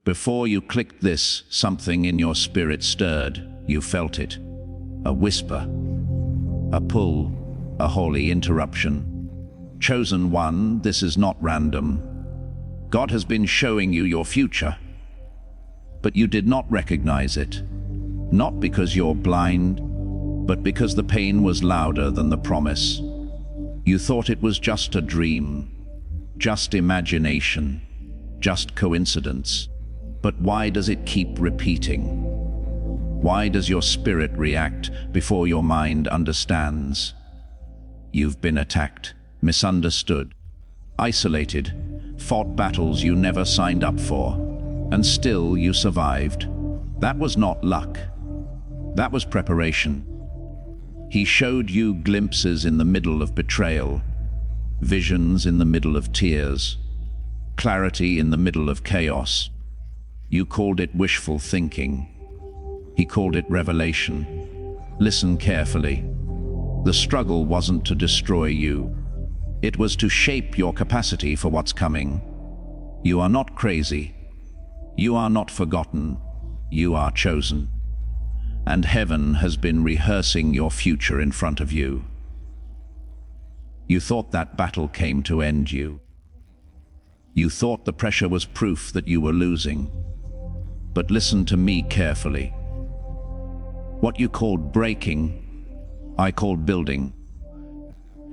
Before you clicked this, something in your spirit stirred. You felt it. A whisper. A pull. A holy interruption. Chosen one, this is not random. God has been showing you your future. But you did not recognize it. Not because you're blind, but because the pain was louder than the promise. You thought it was just a dream, just imagination, just coincidence. But why does it keep repeating? Why does your spirit react before your mind understands? You've been attacked, misunderstood, isolated, fought battles you never signed up for, and still you survived. That was not luck. That was preparation. He showed you glimpses in the middle of betrayal, visions in the middle of tears, clarity in the middle of chaos. You called it wishful thinking. He called it revelation. Listen carefully. The struggle wasn't to destroy you. It was to shape your capacity for what's coming. You are not crazy. You are not forgotten. You are chosen. And heaven has been rehearsing your future in front of you. You thought that battle came to end you. You thought the pressure was proof that you were losing. But listen to me carefully. What you called breaking, I called building.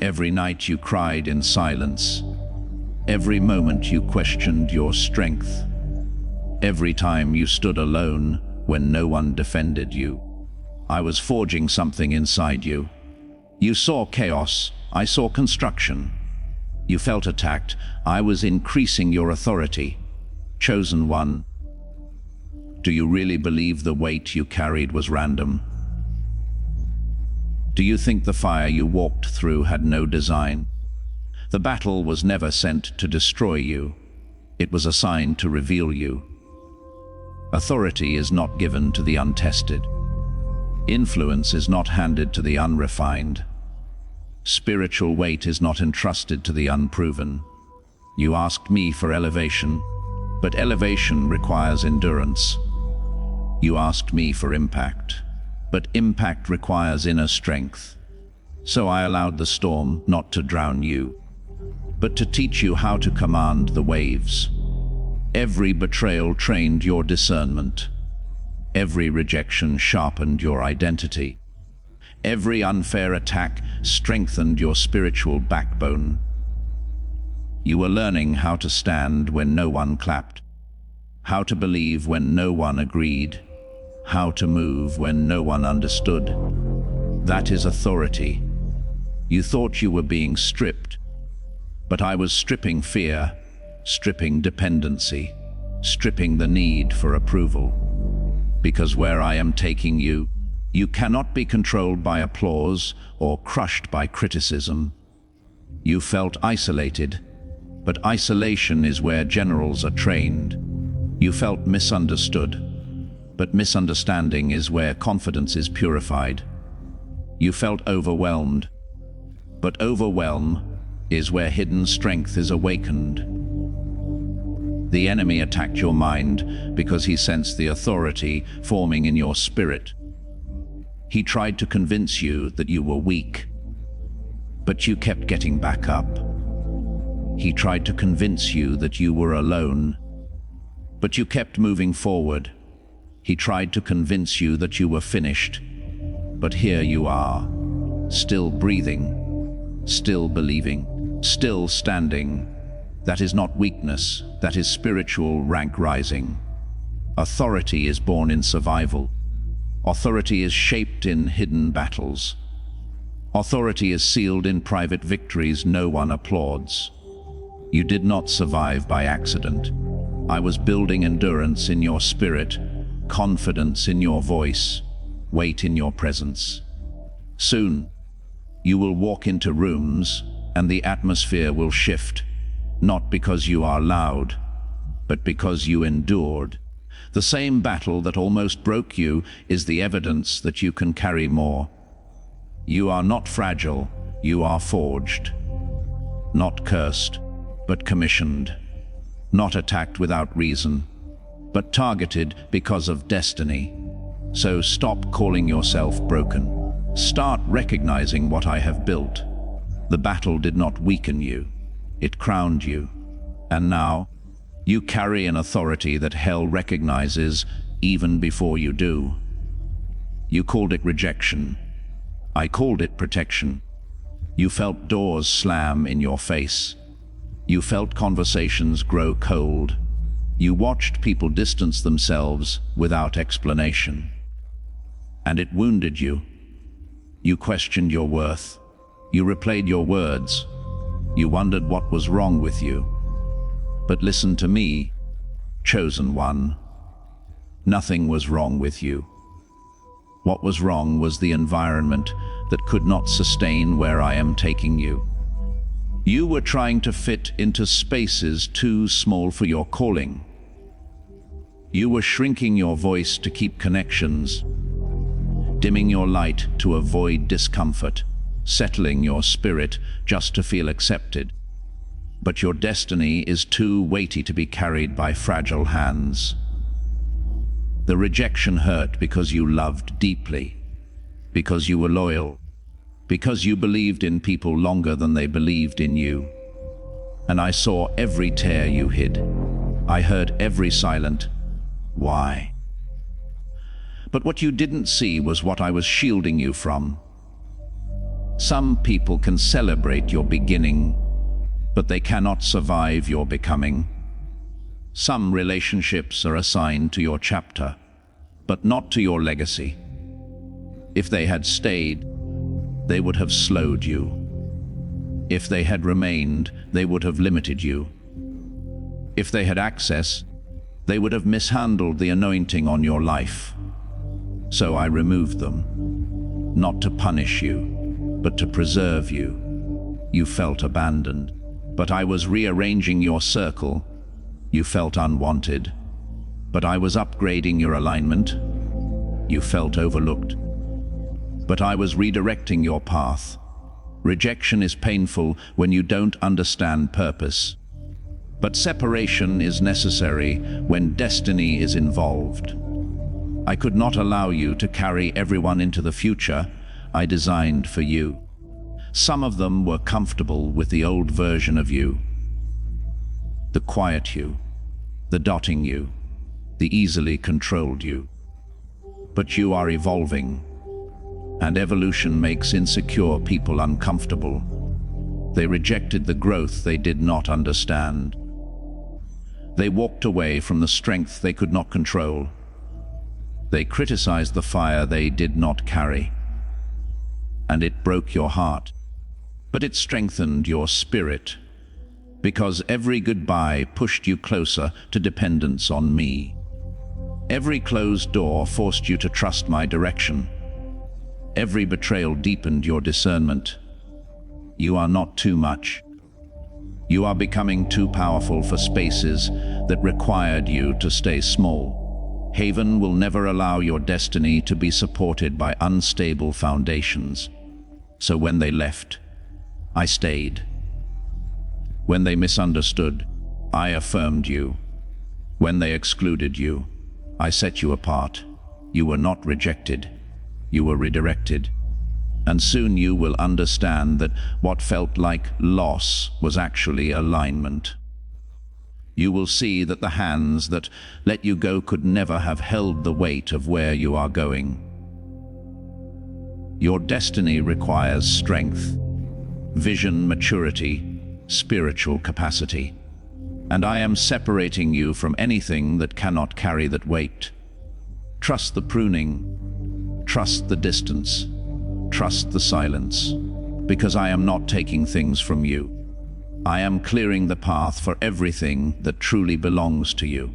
Every night you cried in silence. Every moment you questioned your strength. Every time you stood alone when no one defended you. I was forging something inside you. You saw chaos, I saw construction. You felt attacked, I was increasing your authority. Chosen one. Do you really believe the weight you carried was random? Do you think the fire you walked through had no design? The battle was never sent to destroy you. It was assigned to reveal you. Authority is not given to the untested. Influence is not handed to the unrefined. Spiritual weight is not entrusted to the unproven. You asked me for elevation, but elevation requires endurance. You asked me for impact, but impact requires inner strength. So I allowed the storm not to drown you, but to teach you how to command the waves. Every betrayal trained your discernment. Every rejection sharpened your identity. Every unfair attack strengthened your spiritual backbone. You were learning how to stand when no one clapped, how to believe when no one agreed, how to move when no one understood. That is authority. You thought you were being stripped, but I was stripping fear, stripping dependency, stripping the need for approval. Because where I am taking you, you cannot be controlled by applause or crushed by criticism. You felt isolated, but isolation is where generals are trained. You felt misunderstood, but misunderstanding is where confidence is purified. You felt overwhelmed, but overwhelm is where hidden strength is awakened. The enemy attacked your mind because he sensed the authority forming in your spirit. He tried to convince you that you were weak, but you kept getting back up. He tried to convince you that you were alone, but you kept moving forward. He tried to convince you that you were finished, but here you are, still breathing, still believing, still standing. That is not weakness, that is spiritual rank rising. Authority is born in survival. Authority is shaped in hidden battles. Authority is sealed in private victories no one applauds. You did not survive by accident. I was building endurance in your spirit, confidence in your voice, weight in your presence. Soon, you will walk into rooms and the atmosphere will shift, not because you are loud, but because you endured. The same battle that almost broke you is the evidence that you can carry more. You are not fragile, you are forged. Not cursed, but commissioned. Not attacked without reason, but targeted because of destiny. So stop calling yourself broken. Start recognizing what I have built. The battle did not weaken you, it crowned you. And now, you carry an authority that hell recognizes even before you do. You called it rejection. I called it protection. You felt doors slam in your face. You felt conversations grow cold. You watched people distance themselves without explanation. And it wounded you. You questioned your worth. You replayed your words. You wondered what was wrong with you. But listen to me, chosen one. Nothing was wrong with you. What was wrong was the environment that could not sustain where I am taking you. You were trying to fit into spaces too small for your calling. You were shrinking your voice to keep connections, dimming your light to avoid discomfort, settling your spirit just to feel accepted. But your destiny is too weighty to be carried by fragile hands. The rejection hurt because you loved deeply, because you were loyal, because you believed in people longer than they believed in you. And I saw every tear you hid. I heard every silent why. But what you didn't see was what I was shielding you from. Some people can celebrate your beginning, but they cannot survive your becoming. Some relationships are assigned to your chapter, but not to your legacy. If they had stayed, they would have slowed you. If they had remained, they would have limited you. If they had access, they would have mishandled the anointing on your life. So I removed them, not to punish you, but to preserve you. You felt abandoned, but I was rearranging your circle. You felt unwanted, but I was upgrading your alignment. You felt overlooked, but I was redirecting your path. Rejection is painful when you don't understand purpose, but separation is necessary when destiny is involved. I could not allow you to carry everyone into the future I designed for you. Some of them were comfortable with the old version of you, the quiet you, the dotting you, the easily controlled you. But you are evolving, and evolution makes insecure people uncomfortable. They rejected the growth they did not understand. They walked away from the strength they could not control. They criticized the fire they did not carry. And it broke your heart, but it strengthened your spirit, because every goodbye pushed you closer to dependence on me. Every closed door forced you to trust my direction. Every betrayal deepened your discernment. You are not too much. You are becoming too powerful for spaces that required you to stay small. Haven will never allow your destiny to be supported by unstable foundations. So when they left, I stayed. When they misunderstood, I affirmed you. When they excluded you, I set you apart. You were not rejected. You were redirected. And soon you will understand that what felt like loss was actually alignment. You will see that the hands that let you go could never have held the weight of where you are going. Your destiny requires strength, vision, maturity, spiritual capacity. And I am separating you from anything that cannot carry that weight. Trust the pruning, trust the distance, trust the silence, because I am not taking things from you. I am clearing the path for everything that truly belongs to you.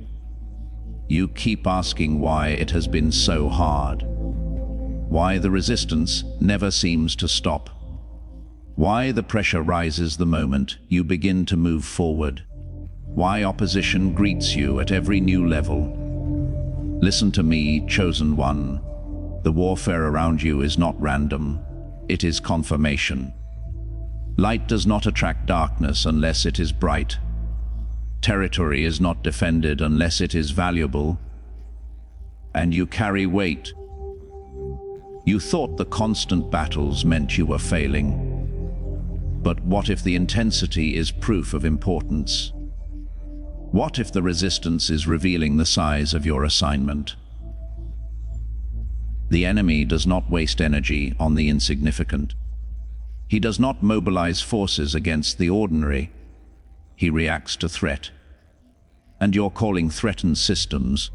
You keep asking why it has been so hard, why the resistance never seems to stop, why the pressure rises the moment you begin to move forward, why opposition greets you at every new level. Listen to me, chosen one. The warfare around you is not random, it is confirmation. Light does not attract darkness unless it is bright. Territory is not defended unless it is valuable, and you carry weight. You thought the constant battles meant you were failing. But what if the intensity is proof of importance? What if the resistance is revealing the size of your assignment? The enemy does not waste energy on the insignificant. He does not mobilize forces against the ordinary. He reacts to threat. And your calling threatens systems.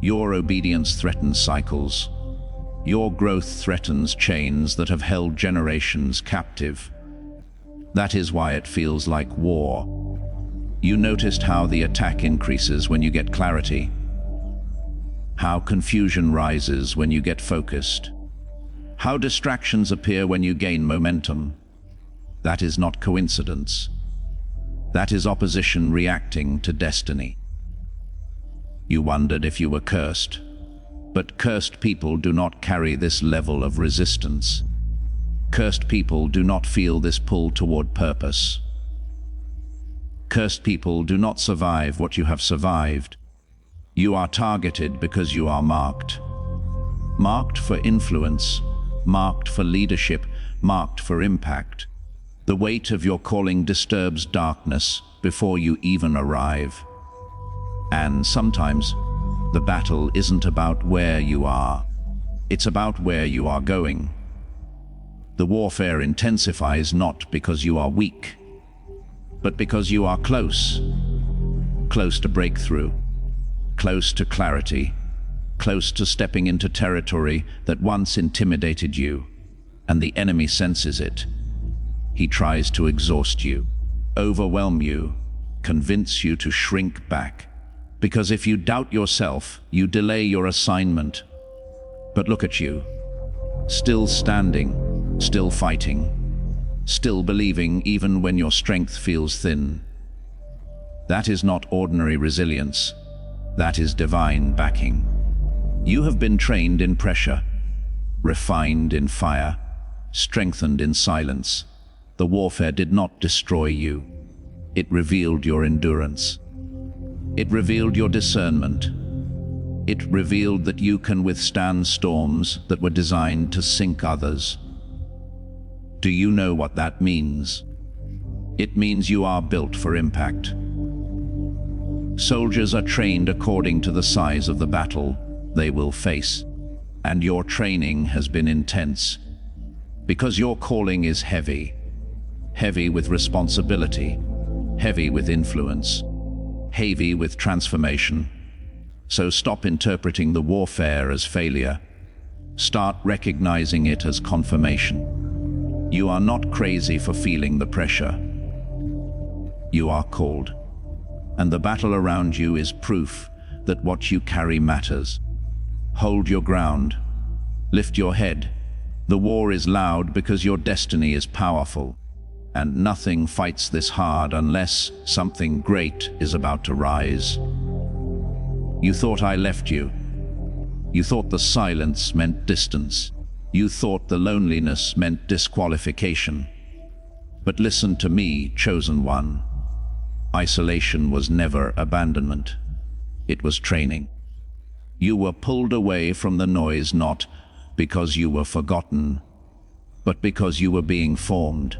Your obedience threatens cycles. Your growth threatens chains that have held generations captive. That is why it feels like war. You noticed how the attack increases when you get clarity. How confusion rises when you get focused. How distractions appear when you gain momentum. That is not coincidence. That is opposition reacting to destiny. You wondered if you were cursed. But cursed people do not carry this level of resistance. Cursed people do not feel this pull toward purpose. Cursed people do not survive what you have survived. You are targeted because you are marked. Marked for influence, marked for leadership, marked for impact. The weight of your calling disturbs darkness before you even arrive. And sometimes, the battle isn't about where you are. It's about where you are going. The warfare intensifies not because you are weak, but because you are close. Close to breakthrough, close to clarity, close to stepping into territory that once intimidated you, and the enemy senses it. He tries to exhaust you, overwhelm you, convince you to shrink back. Because if you doubt yourself, you delay your assignment. But look at you, still standing, still fighting, still believing even when your strength feels thin. That is not ordinary resilience. That is divine backing. You have been trained in pressure, refined in fire, strengthened in silence. The warfare did not destroy you. It revealed your endurance. It revealed your discernment. It revealed that you can withstand storms that were designed to sink others. Do you know what that means? It means you are built for impact. Soldiers are trained according to the size of the battle they will face, and your training has been intense, because your calling is heavy. Heavy with responsibility, heavy with influence, heavy with transformation. So stop interpreting the warfare as failure. Start recognizing it as confirmation. You are not crazy for feeling the pressure. You are called. And the battle around you is proof that what you carry matters. Hold your ground. Lift your head. The war is loud because your destiny is powerful. And nothing fights this hard unless something great is about to rise. You thought I left you. You thought the silence meant distance. You thought the loneliness meant disqualification. But listen to me, chosen one. Isolation was never abandonment. It was training. You were pulled away from the noise not because you were forgotten, but because you were being formed.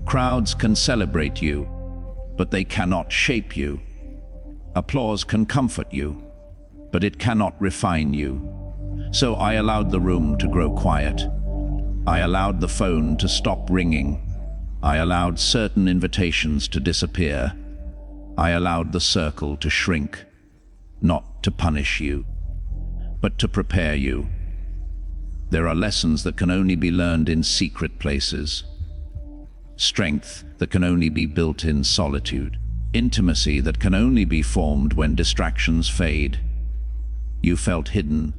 Crowds can celebrate you, but they cannot shape you. Applause can comfort you, but it cannot refine you. So I allowed the room to grow quiet. I allowed the phone to stop ringing. I allowed certain invitations to disappear. I allowed the circle to shrink, not to punish you, but to prepare you. There are lessons that can only be learned in secret places. Strength that can only be built in solitude. Intimacy that can only be formed when distractions fade. You felt hidden,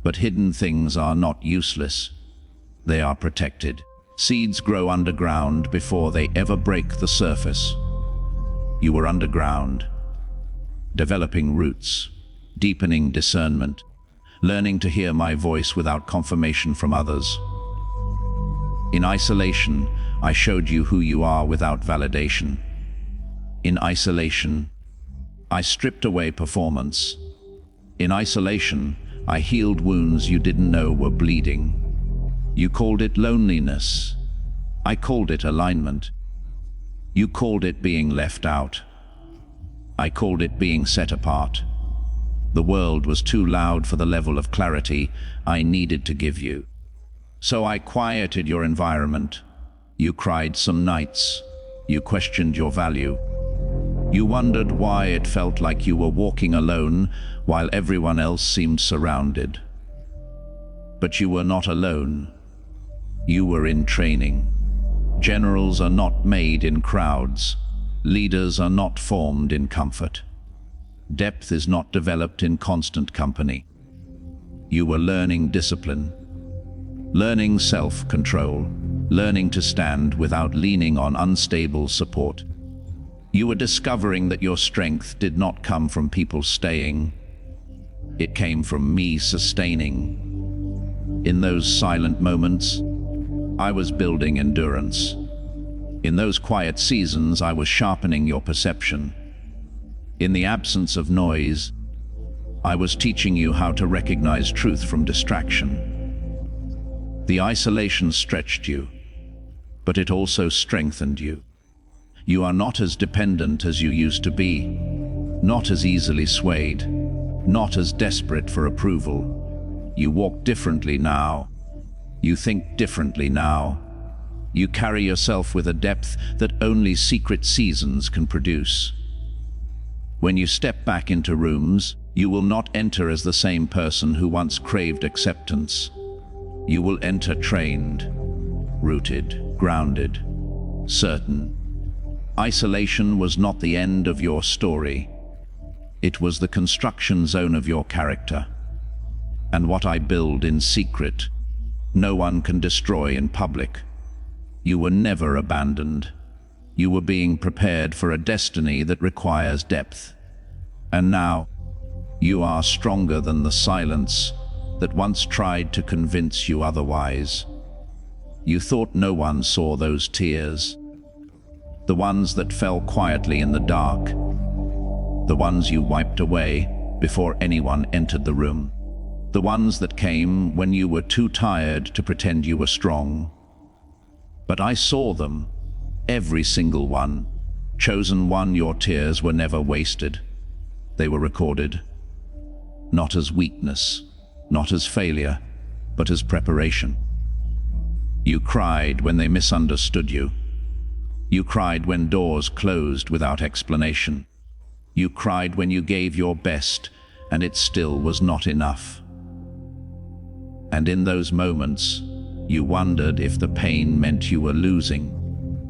but hidden things are not useless. They are protected. Seeds grow underground before they ever break the surface. You were underground, developing roots, deepening discernment, learning to hear my voice without confirmation from others. In isolation, I showed you who you are without validation. In isolation, I stripped away performance. In isolation, I healed wounds you didn't know were bleeding. You called it loneliness. I called it alignment. You called it being left out. I called it being set apart. The world was too loud for the level of clarity I needed to give you. So I quieted your environment. You cried some nights. You questioned your value. You wondered why it felt like you were walking alone while everyone else seemed surrounded. But you were not alone. You were in training. Generals are not made in crowds. Leaders are not formed in comfort. Depth is not developed in constant company. You were learning discipline, learning self-control, learning to stand without leaning on unstable support. You were discovering that your strength did not come from people staying. It came from me sustaining. In those silent moments, I was building endurance. In those quiet seasons, I was sharpening your perception. In the absence of noise, I was teaching you how to recognize truth from distraction. The isolation stretched you, but it also strengthened you. You are not as dependent as you used to be, not as easily swayed, not as desperate for approval. You walk differently now. You think differently now. You carry yourself with a depth that only secret seasons can produce. When you step back into rooms, you will not enter as the same person who once craved acceptance. You will enter trained, rooted, grounded, certain. Isolation was not the end of your story. It was the construction zone of your character. And what I build in secret, no one can destroy in public. You were never abandoned. You were being prepared for a destiny that requires depth. And now, you are stronger than the silence that once tried to convince you otherwise. You thought no one saw those tears, the ones that fell quietly in the dark, the ones you wiped away before anyone entered the room, the ones that came when you were too tired to pretend you were strong. But I saw them, every single one. Chosen one, your tears were never wasted. They were recorded, not as weakness, not as failure, but as preparation. You cried when they misunderstood you. You cried when doors closed without explanation. You cried when you gave your best, and it still was not enough. And in those moments, you wondered if the pain meant you were losing.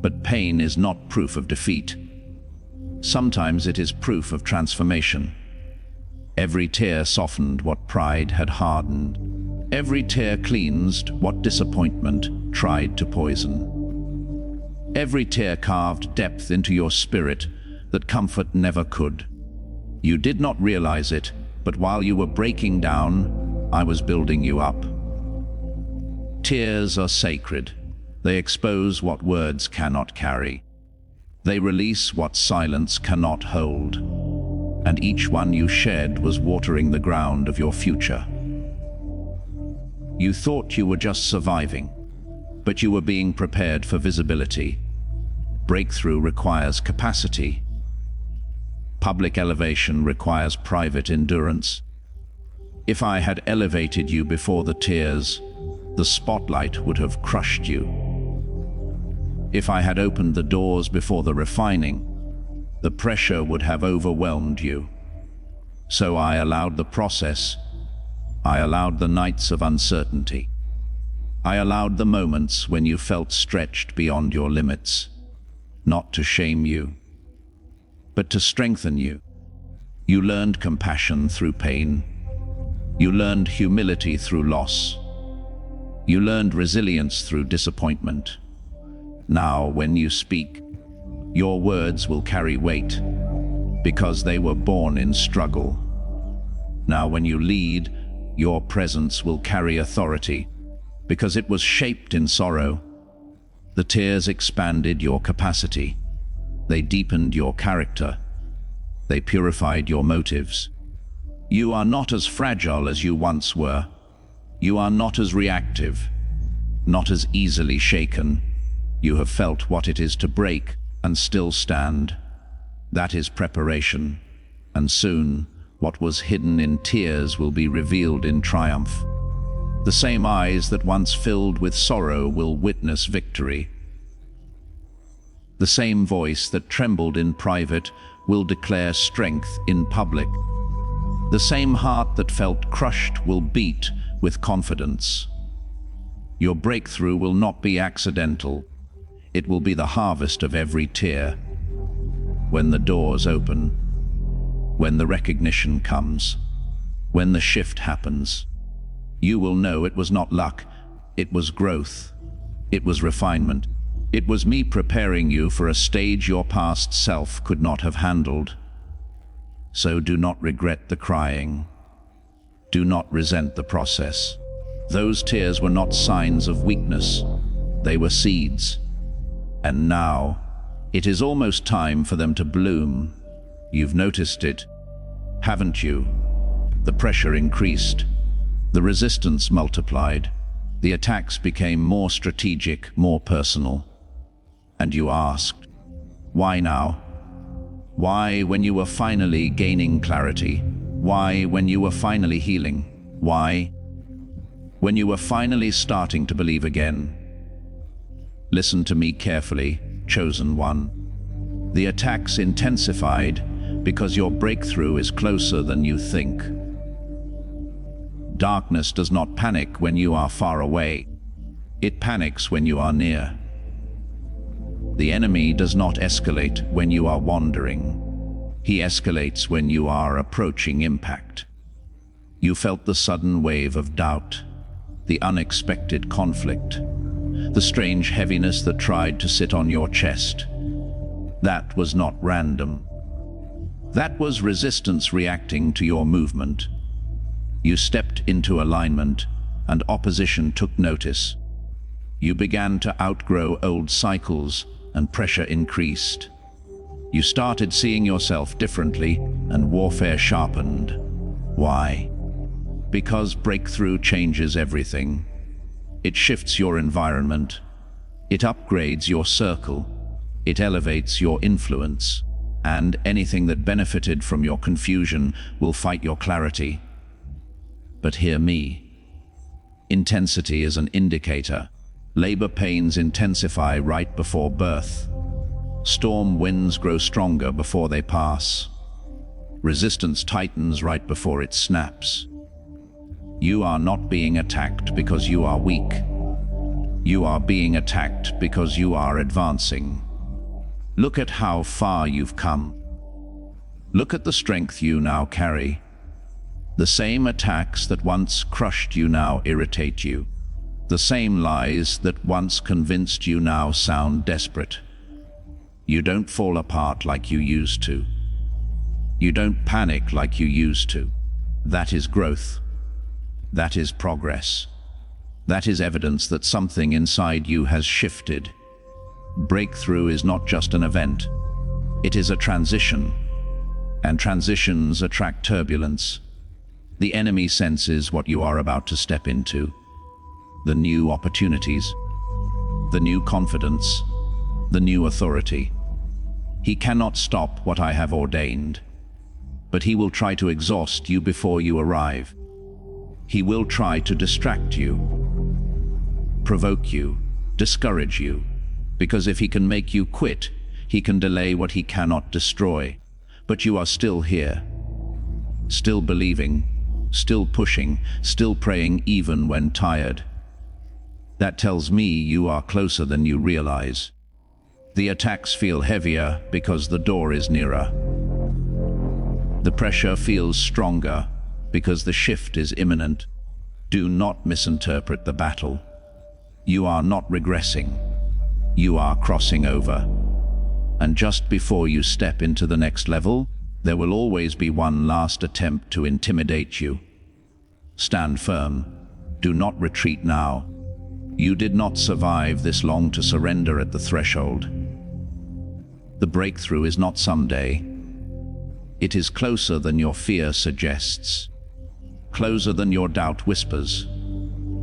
But pain is not proof of defeat. Sometimes it is proof of transformation. Every tear softened what pride had hardened. Every tear cleansed what disappointment tried to poison. Every tear carved depth into your spirit that comfort never could. You did not realize it, but while you were breaking down, I was building you up. Tears are sacred. They expose what words cannot carry. They release what silence cannot hold. And each one you shed was watering the ground of your future. You thought you were just surviving, but you were being prepared for visibility. Breakthrough requires capacity. Public elevation requires private endurance. If I had elevated you before the tears, the spotlight would have crushed you. If I had opened the doors before the refining, the pressure would have overwhelmed you. So I allowed the process. I allowed the nights of uncertainty. I allowed the moments when you felt stretched beyond your limits, not to shame you, but to strengthen you. You learned compassion through pain. You learned humility through loss. You learned resilience through disappointment. Now, when you speak, your words will carry weight because they were born in struggle. Now, when you lead, your presence will carry authority because it was shaped in sorrow. The tears expanded your capacity. They deepened your character. They purified your motives. You are not as fragile as you once were. You are not as reactive, not as easily shaken. You have felt what it is to break and still stand. That is preparation, and soon what was hidden in tears will be revealed in triumph. The same eyes that once filled with sorrow will witness victory. The same voice that trembled in private will declare strength in public. The same heart that felt crushed will beat with confidence. Your breakthrough will not be accidental. It will be the harvest of every tear. When the doors open, when the recognition comes, when the shift happens, you will know it was not luck, it was growth, it was refinement. It was me preparing you for a stage your past self could not have handled. So do not regret the crying. Do not resent the process. Those tears were not signs of weakness. They were seeds. And now, it is almost time for them to bloom. You've noticed it, haven't you? The pressure increased. The resistance multiplied. The attacks became more strategic, more personal. And you asked, why now? Why when you were finally gaining clarity? Why when you were finally healing? Why when you were finally starting to believe again? Listen to me carefully, chosen one. The attacks intensified because your breakthrough is closer than you think. Darkness does not panic when you are far away. It panics when you are near. The enemy does not escalate when you are wandering. He escalates when you are approaching impact. You felt the sudden wave of doubt, the unexpected conflict, the strange heaviness that tried to sit on your chest. That was not random. That was resistance reacting to your movement. You stepped into alignment, and opposition took notice. You began to outgrow old cycles, and pressure increased. You started seeing yourself differently, and warfare sharpened. Why? Because breakthrough changes everything. It shifts your environment. It upgrades your circle. It elevates your influence. And anything that benefited from your confusion will fight your clarity. But hear me. Intensity is an indicator. Labor pains intensify right before birth. Storm winds grow stronger before they pass. Resistance tightens right before it snaps. You are not being attacked because you are weak. You are being attacked because you are advancing. Look at how far you've come. Look at the strength you now carry. The same attacks that once crushed you now irritate you. The same lies that once convinced you now sound desperate. You don't fall apart like you used to. You don't panic like you used to. That is growth. That is progress. That is evidence that something inside you has shifted. Breakthrough is not just an event. It is a transition. And transitions attract turbulence. The enemy senses what you are about to step into. The new opportunities, the new confidence, the new authority. He cannot stop what I have ordained, but he will try to exhaust you before you arrive. He will try to distract you, provoke you, discourage you, because if he can make you quit, he can delay what he cannot destroy. But you are still here, still believing, still pushing, still praying even when tired. That tells me you are closer than you realize. The attacks feel heavier because the door is nearer. The pressure feels stronger because the shift is imminent. Do not misinterpret the battle. You are not regressing. You are crossing over. And just before you step into the next level, there will always be one last attempt to intimidate you. Stand firm. Do not retreat now. You did not survive this long to surrender at the threshold. The breakthrough is not someday. It is closer than your fear suggests, closer than your doubt whispers,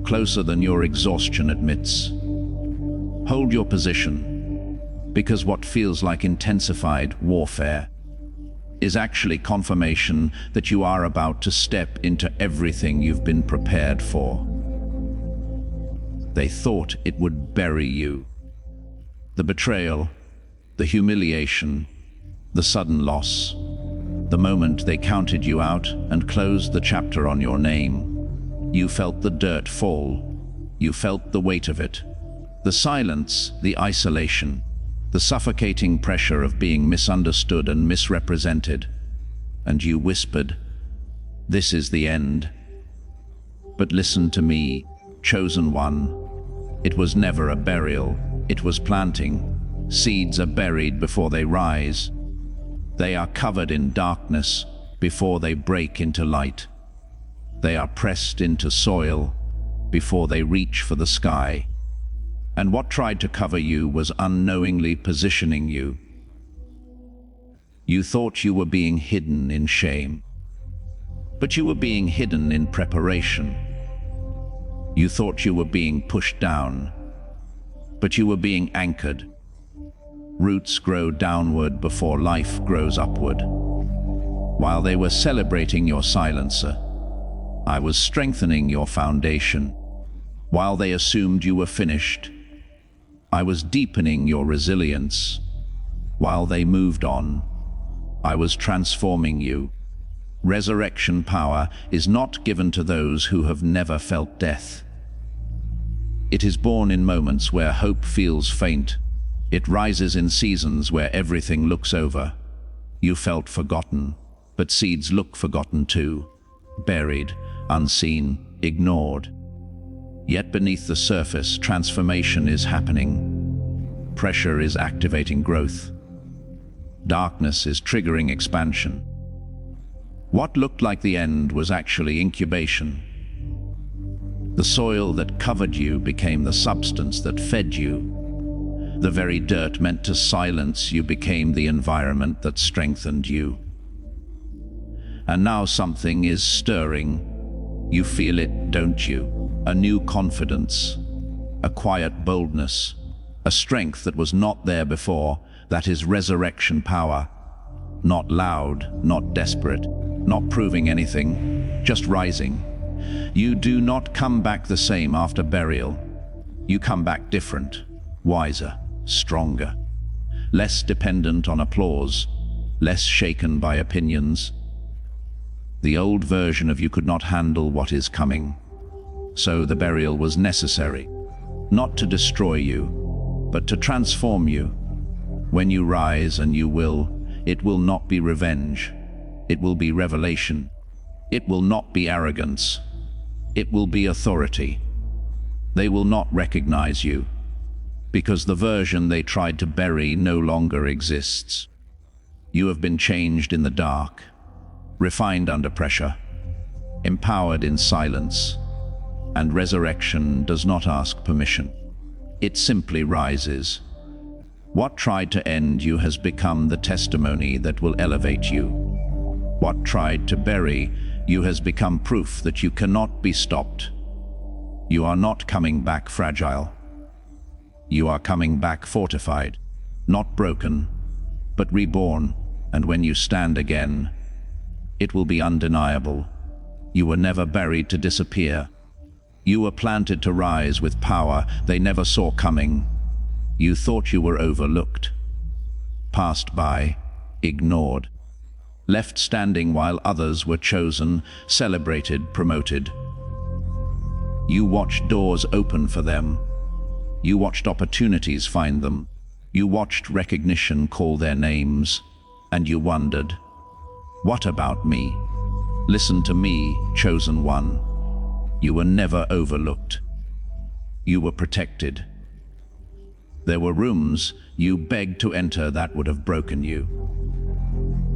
closer than your exhaustion admits. Hold your position, because what feels like intensified warfare is actually confirmation that you are about to step into everything you've been prepared for. They thought it would bury you. The betrayal, the humiliation, the sudden loss, the moment they counted you out and closed the chapter on your name. You felt the dirt fall. You felt the weight of it. The silence, the isolation, the suffocating pressure of being misunderstood and misrepresented. And you whispered, "This is the end." But listen to me, chosen one. It was never a burial, it was planting. Seeds are buried before they rise. They are covered in darkness before they break into light. They are pressed into soil before they reach for the sky. And what tried to cover you was unknowingly positioning you. You thought you were being hidden in shame, but you were being hidden in preparation. You thought you were being pushed down, but you were being anchored. Roots grow downward before life grows upward. While they were celebrating your silencer, I was strengthening your foundation. While they assumed you were finished, I was deepening your resilience. While they moved on, I was transforming you. Resurrection power is not given to those who have never felt death. It is born in moments where hope feels faint. It rises in seasons where everything looks over. You felt forgotten, but seeds look forgotten too. Buried, unseen, ignored. Yet beneath the surface, transformation is happening. Pressure is activating growth. Darkness is triggering expansion. What looked like the end was actually incubation. The soil that covered you became the substance that fed you. The very dirt meant to silence you became the environment that strengthened you. And now something is stirring. You feel it, don't you? A new confidence, a quiet boldness, a strength that was not there before. That is resurrection power. Not loud, not desperate, not proving anything, just rising. You do not come back the same after burial. You come back different, wiser, stronger, less dependent on applause, less shaken by opinions. The old version of you could not handle what is coming. So the burial was necessary, not to destroy you, but to transform you. When you rise, and you will, it will not be revenge. It will be revelation. It will not be arrogance. It will be authority. They will not recognize you, because the version they tried to bury no longer exists. You have been changed in the dark, refined under pressure, empowered in silence. And resurrection does not ask permission. It simply rises. What tried to end you has become the testimony that will elevate you. What tried to bury you has become proof that you cannot be stopped. You are not coming back fragile. You are coming back fortified, not broken, but reborn. And when you stand again, it will be undeniable. You were never buried to disappear. You were planted to rise with power they never saw coming. You thought you were overlooked, passed by, ignored, left standing while others were chosen, celebrated, promoted. You watched doors open for them. You watched opportunities find them. You watched recognition call their names, and you wondered, what about me? Listen to me, chosen one. You were never overlooked. You were protected. There were rooms you begged to enter that would have broken you.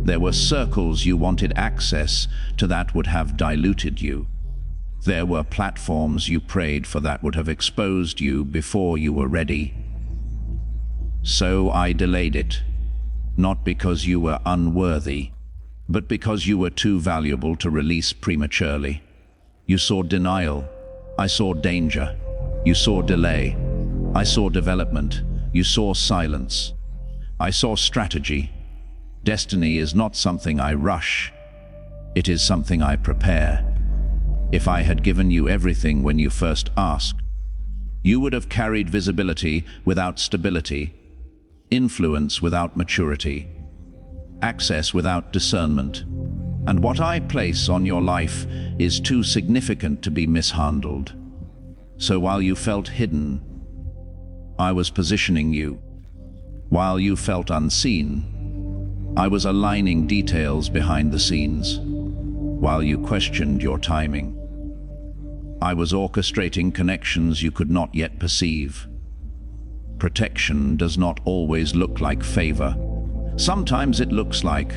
There were circles you wanted access to that would have diluted you. There were platforms you prayed for that would have exposed you before you were ready. So I delayed it. not because you were unworthy, but because you were too valuable to release prematurely. You saw denial. I saw danger. You saw delay. I saw development. You saw silence. I saw strategy. Destiny is not something I rush. It is something I prepare. If I had given you everything when you first asked, you would have carried visibility without stability, influence without maturity, access without discernment. And what I place on your life is too significant to be mishandled. So while you felt hidden, I was positioning you. While you felt unseen, I was aligning details behind the scenes. While you questioned your timing, I was orchestrating connections you could not yet perceive. Protection does not always look like favor. Sometimes it looks like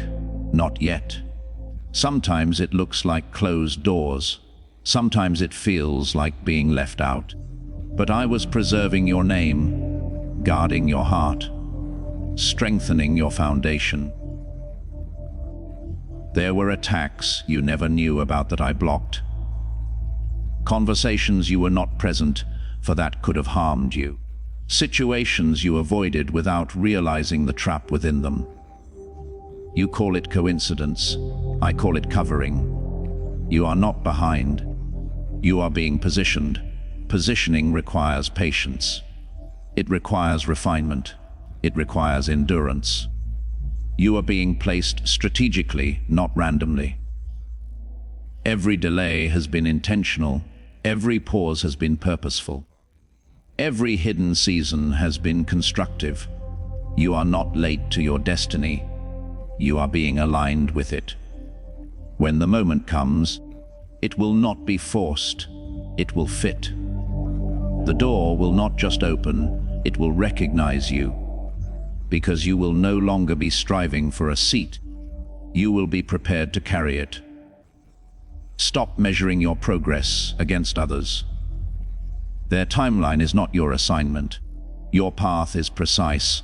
not yet. Sometimes it looks like closed doors. Sometimes it feels like being left out. But I was preserving your name, guarding your heart, strengthening your foundation. There were attacks you never knew about that I blocked. Conversations you were not present for that could have harmed you. Situations you avoided without realizing the trap within them. You call it coincidence. I call it covering. You are not behind. You are being positioned. Positioning requires patience. It requires refinement. It requires endurance. You are being placed strategically, not randomly. Every delay has been intentional. Every pause has been purposeful. Every hidden season has been constructive. You are not late to your destiny. You are being aligned with it. When the moment comes, it will not be forced. It will fit. The door will not just open, it will recognize you. Because you will no longer be striving for a seat. You will be prepared to carry it. Stop measuring your progress against others. Their timeline is not your assignment. Your path is precise,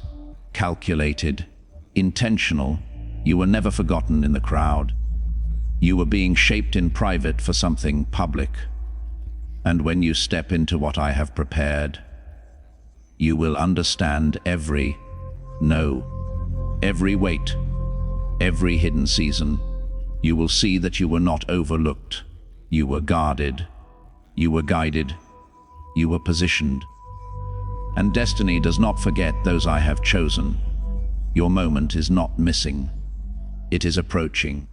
calculated, intentional. You were never forgotten in the crowd. You were being shaped in private for something public. And when you step into what I have prepared, you will understand every no, every wait, every hidden season. You will see that you were not overlooked. You were guarded. You were guided. You were positioned. And destiny does not forget those I have chosen. Your moment is not missing. It is approaching.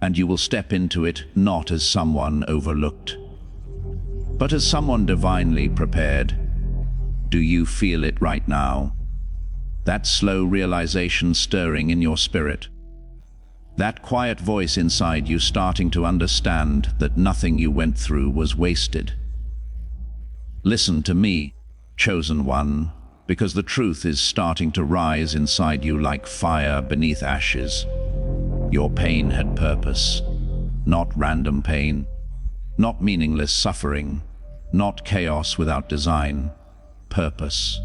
And you will step into it not as someone overlooked, but as someone divinely prepared. Do you feel it right now? That slow realization stirring in your spirit. That quiet voice inside you starting to understand that nothing you went through was wasted. Listen to me, chosen one, because the truth is starting to rise inside you like fire beneath ashes. Your pain had purpose, not random pain, not meaningless suffering, not chaos without design, purpose.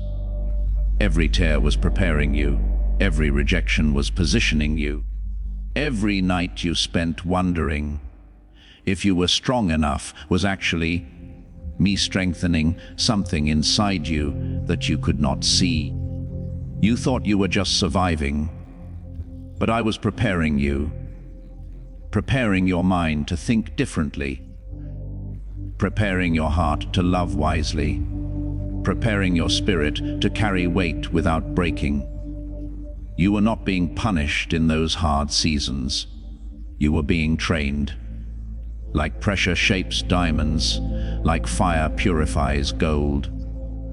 Every tear was preparing you, every rejection was positioning you. Every night you spent wondering if you were strong enough was actually me strengthening something inside you that you could not see. You thought you were just surviving, but I was preparing you, preparing your mind to think differently, preparing your heart to love wisely, preparing your spirit to carry weight without breaking. You were not being punished in those hard seasons. You were being trained. Like pressure shapes diamonds, like fire purifies gold,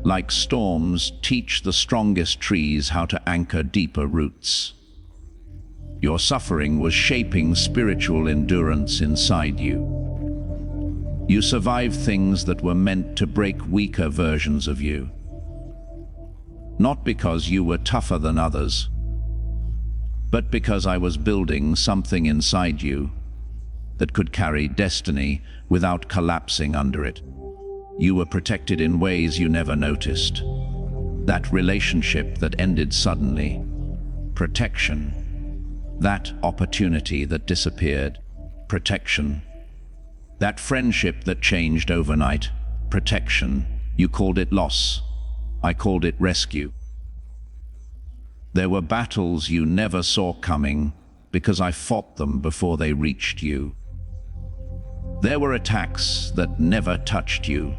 like storms teach the strongest trees how to anchor deeper roots. Your suffering was shaping spiritual endurance inside you. You survived things that were meant to break weaker versions of you. Not because you were tougher than others, but because I was building something inside you that could carry destiny without collapsing under it. You were protected in ways you never noticed. That relationship that ended suddenly, Protection. That opportunity that disappeared. Protection. That friendship that changed overnight. Protection. You called it loss. I called it rescue. There were battles you never saw coming because I fought them before they reached you. There were attacks that never touched you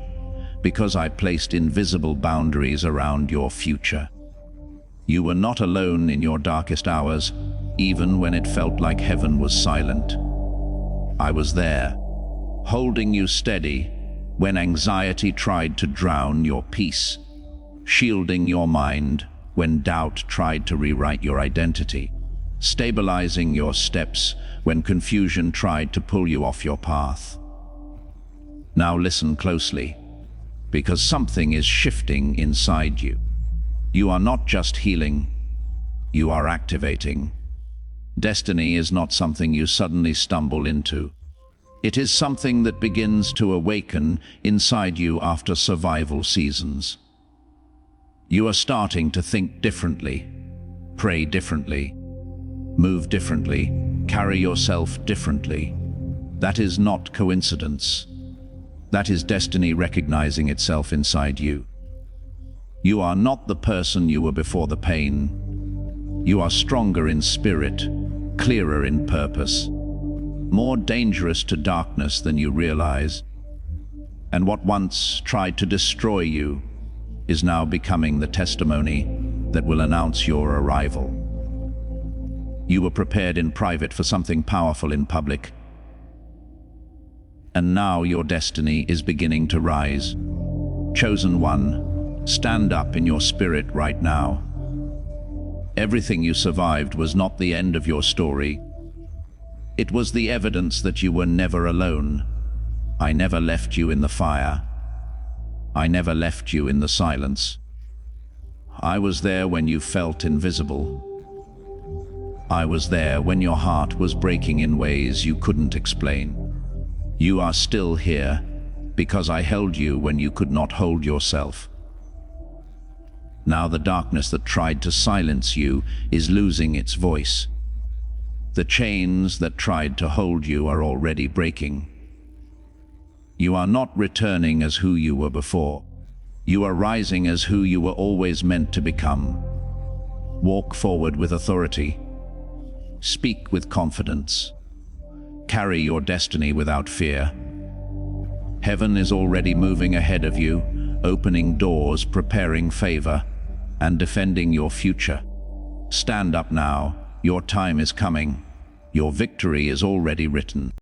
because I placed invisible boundaries around your future. You were not alone in your darkest hours, even when it felt like heaven was silent. I was there, holding you steady when anxiety tried to drown your peace, shielding your mind when doubt tried to rewrite your identity, stabilizing your steps when confusion tried to pull you off your path. Now listen closely, because something is shifting inside you. You are not just healing, you are activating. Destiny is not something you suddenly stumble into. It is something that begins to awaken inside you after survival seasons. You are starting to think differently, pray differently, move differently, carry yourself differently. That is not coincidence. That is destiny recognizing itself inside you. You are not the person you were before the pain. You are stronger in spirit, clearer in purpose, more dangerous to darkness than you realize. And what once tried to destroy you is now becoming the testimony that will announce your arrival. You were prepared in private for something powerful in public. And now your destiny is beginning to rise. Chosen one, stand up in your spirit right now. Everything you survived was not the end of your story. It was the evidence that you were never alone. I never left you in the fire. I never left you in the silence. I was there when you felt invisible. I was there when your heart was breaking in ways you couldn't explain. You are still here because I held you when you could not hold yourself. Now the darkness that tried to silence you is losing its voice. The chains that tried to hold you are already breaking. You are not returning as who you were before. You are rising as who you were always meant to become. Walk forward with authority. Speak with confidence. Carry your destiny without fear. Heaven is already moving ahead of you, opening doors, preparing favor, and defending your future. Stand up now. Your time is coming. Your victory is already written.